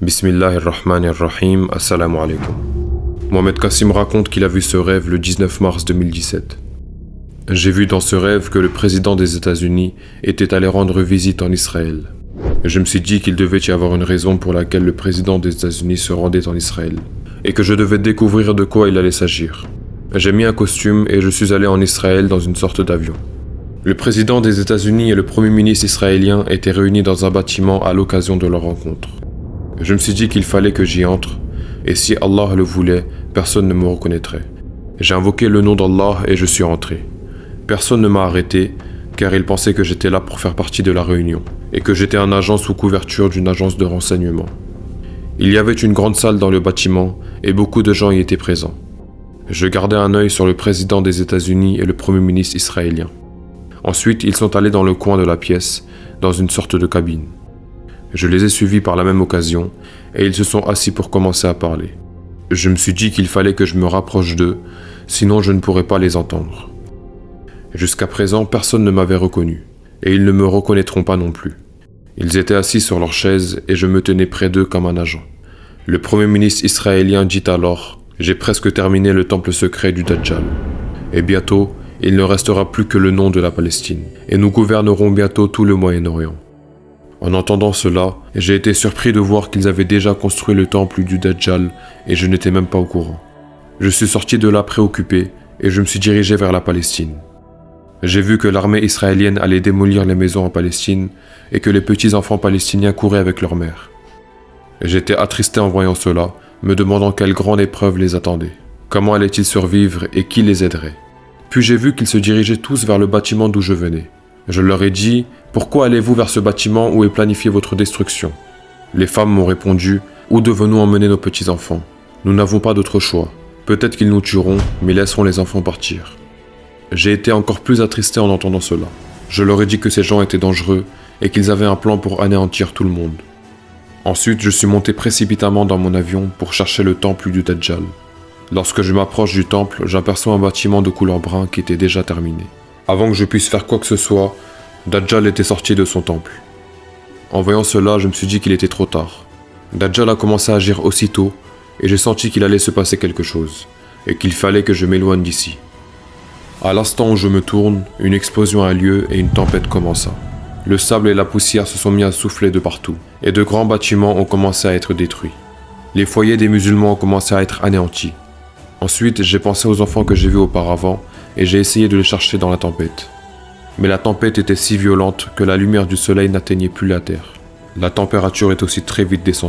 Bismillahirrahmanirrahim, assalamu alaikum. Mohamed Kassim raconte qu'il a vu ce rêve le 19 mars 2017. J'ai vu dans ce rêve que le président des États-Unis était allé rendre visite en Israël. Je me suis dit qu'il devait y avoir une raison pour laquelle le président des États-Unis se rendait en Israël, et que je devais découvrir de quoi il allait s'agir. J'ai mis un costume et je suis allé en Israël dans une sorte d'avion. Le président des États-Unis et le premier ministre israélien étaient réunis dans un bâtiment à l'occasion de leur rencontre. Je me suis dit qu'il fallait que j'y entre, et si Allah le voulait, personne ne me reconnaîtrait. J'ai invoqué le nom d'Allah et je suis entré. Personne ne m'a arrêté, car ils pensaient que j'étais là pour faire partie de la réunion, et que j'étais un agent sous couverture d'une agence de renseignement. Il y avait une grande salle dans le bâtiment, et beaucoup de gens y étaient présents. Je gardais un œil sur le président des États-Unis et le premier ministre israélien. Ensuite, ils sont allés dans le coin de la pièce, dans une sorte de cabine. Je les ai suivis par la même occasion, et ils se sont assis pour commencer à parler. Je me suis dit qu'il fallait que je me rapproche d'eux, sinon je ne pourrais pas les entendre. Jusqu'à présent, personne ne m'avait reconnu, et ils ne me reconnaîtront pas non plus. Ils étaient assis sur leurs chaises, et je me tenais près d'eux comme un agent. Le premier ministre israélien dit alors « J'ai presque terminé le temple secret du Dajjal. Et bientôt, il ne restera plus que le nom de la Palestine, et nous gouvernerons bientôt tout le Moyen-Orient. » En entendant cela, j'ai été surpris de voir qu'ils avaient déjà construit le temple du Dajjal et je n'étais même pas au courant. Je suis sorti de là préoccupé et je me suis dirigé vers la Palestine. J'ai vu que l'armée israélienne allait démolir les maisons en Palestine et que les petits-enfants palestiniens couraient avec leur mère. J'étais attristé en voyant cela, me demandant quelle grande épreuve les attendait. Comment allaient-ils survivre et qui les aiderait? Puis j'ai vu qu'ils se dirigeaient tous vers le bâtiment d'où je venais. Je leur ai dit « Pourquoi allez-vous vers ce bâtiment où est planifiée votre destruction ?» Les femmes m'ont répondu « Où devons-nous emmener nos petits-enfants? Nous n'avons pas d'autre choix. Peut-être qu'ils nous tueront, mais laisseront les enfants partir. » J'ai été encore plus attristé en entendant cela. Je leur ai dit que ces gens étaient dangereux et qu'ils avaient un plan pour anéantir tout le monde. Ensuite, je suis monté précipitamment dans mon avion pour chercher le temple du Dajjal. Lorsque je m'approche du temple, j'aperçois un bâtiment de couleur brun qui était déjà terminé. Avant que je puisse faire quoi que ce soit, Dajjal était sorti de son temple. En voyant cela, je me suis dit qu'il était trop tard. Dajjal a commencé à agir aussitôt, et j'ai senti qu'il allait se passer quelque chose, et qu'il fallait que je m'éloigne d'ici. À l'instant où je me tourne, une explosion a lieu et une tempête commença. Le sable et la poussière se sont mis à souffler de partout, et de grands bâtiments ont commencé à être détruits. Les foyers des musulmans ont commencé à être anéantis. Ensuite, j'ai pensé aux enfants que j'ai vus auparavant, et j'ai essayé de les chercher dans la tempête. Mais la tempête était si violente que la lumière du soleil n'atteignait plus la terre. La température est aussi très vite descendue.